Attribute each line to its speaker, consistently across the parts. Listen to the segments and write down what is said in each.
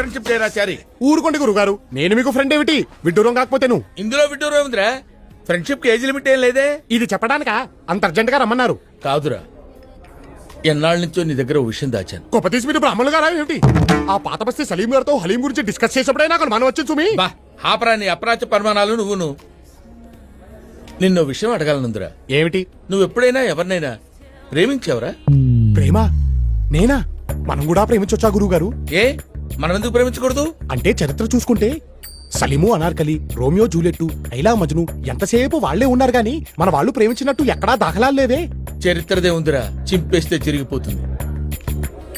Speaker 1: Friendship చేయరా చారి.
Speaker 2: ఊరుకోండి గురుగారు, నేను మీకు ఫ్రెండ్ ఏమిటి? విడ్డూరం కాకపోతే నువ్వు.
Speaker 1: ఇందులో విడ్డూరం ఉందిరా. ఫ్రెండ్షిప్ కి ఏజ్ లిమిట్ ఏం లేదే.
Speaker 2: ఇది చెప్పడానికా అంత అర్జెంట్ గా రమ్మన్నారు?
Speaker 1: కాదురా, ఎన్నాళ్ళ నుంచో నీ దగ్గర ఓ విషయం దాచాను.
Speaker 2: గొప్పతీసి మీరు బ్రాహ్మణులు గారా ఏమిటి? ఆ పాత బస్తీ సలీం గారితో హలీం గురించి డిస్కస్ చేసేప్పుడే నాకు అనుమానం వచ్చింది సుమి.
Speaker 1: బా ఆపరా నీ అప్రాచ్య పరిమాణాలు నువ్వును. నిన్నో విషయం అడగాలనుందిరా.
Speaker 2: ఏమిటి?
Speaker 1: నువ్వు ఎప్పుడైనా ఎవరినైనా ప్రేమించావురా?
Speaker 2: ప్రేమ? నేనా? మనం కూడా ప్రేమించొచ్చా గురువు గారు?
Speaker 1: ఏ మనం ఎందుకు ప్రేమించకూడదు?
Speaker 2: అంటే చరిత్ర చూసుకుంటే సలీము, అనార్కలి, రోమియో జూలియట్, ఐలా మజ్ను ఎంతసేపు వాళ్లే ఉన్నారు గాని మన వాళ్ళు ప్రేమించినట్టు ఎక్కడా దాఖలాలు లేవే.
Speaker 1: చరిత్రదే ఉందిరా, చింపేస్తే చిరిగిపోతుంది.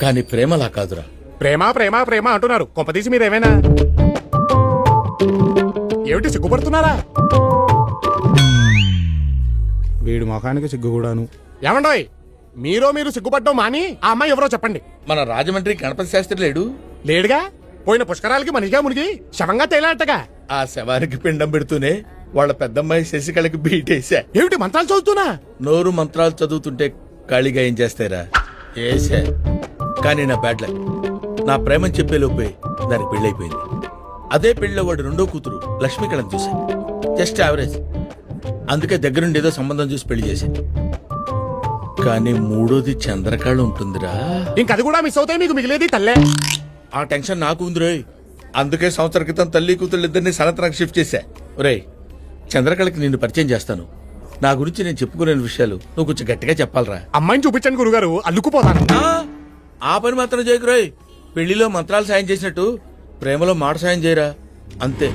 Speaker 1: కానీ ప్రేమలా కాదురా.
Speaker 2: ప్రేమ ప్రేమ ప్రేమ అంటున్నారు, కొంపదీసి మీరేమైనా ఏమిటి సిగ్గుపడుతున్నారా? వీడి మొఖానికి సిగ్గు కూడాను. ఏమండోయ్, మీరు సిగ్గుపడ్డం మాని ఆ అమ్మాయి ఎవరో చెప్పండి.
Speaker 1: మన రాజమండ్రి గణపతి శాస్త్రి లేడు?
Speaker 2: లేడుగా. పోయిన పుష్కరాలకి మనిషిగా మునిగి శవంగా తేలాటగా.
Speaker 1: ఆ శవానికి పిండం పెడుతూనే వాళ్ళ పెద్దమ్మాయి శశికళకి బీటేశా.
Speaker 2: ఏమిటి మంత్రాలు చదువుతున్నా?
Speaker 1: నోరు మంత్రాలు చదువుతుంటే ఖాళీగా ఏం చేస్తారా? ఏసా. కానీ నా బ్యాడ్ లక్, నా ప్రేమని చెప్పే లోపే దానికి పెళ్ళైపోయింది. అదే పెళ్లిలో వాడు రెండో కూతురు లక్ష్మీకళని చూశా. Just average. అందుకే దగ్గరుండి ఏదో సంబంధం చూసి పెళ్లి చేశాను. కానీ మూడోది చంద్రకళ ఉంటుందిరా.
Speaker 2: ఇంకది కూడా మిస్ అవుతాయి, మీకు మిగిలేది తల్లే.
Speaker 1: ఆ టెన్షన్ నాకు ఉందిరోయ్. అందుకే సంవత్సరం క్రితం తల్లి కూతురు ఇద్దరిని సనత్నానికి షిఫ్ట్ చేశా. ఒరేయ్, చంద్రకళకి నిన్ను పరిచయం చేస్తాను. నా గురించి నేను చెప్పుకోలేని విషయాలు నువ్వు కొంచెం గట్టిగా చెప్పాలరా.
Speaker 2: అమ్మాయిని చూపించండి గురుగారు, అల్లుకుపోతాను.
Speaker 1: ఆ పని మాత్రం చేయకురోయ్. పెళ్లిలో మంత్రాలు సాయం చేసినట్టు ప్రేమలో మాట సాయం చేయరా, అంతే.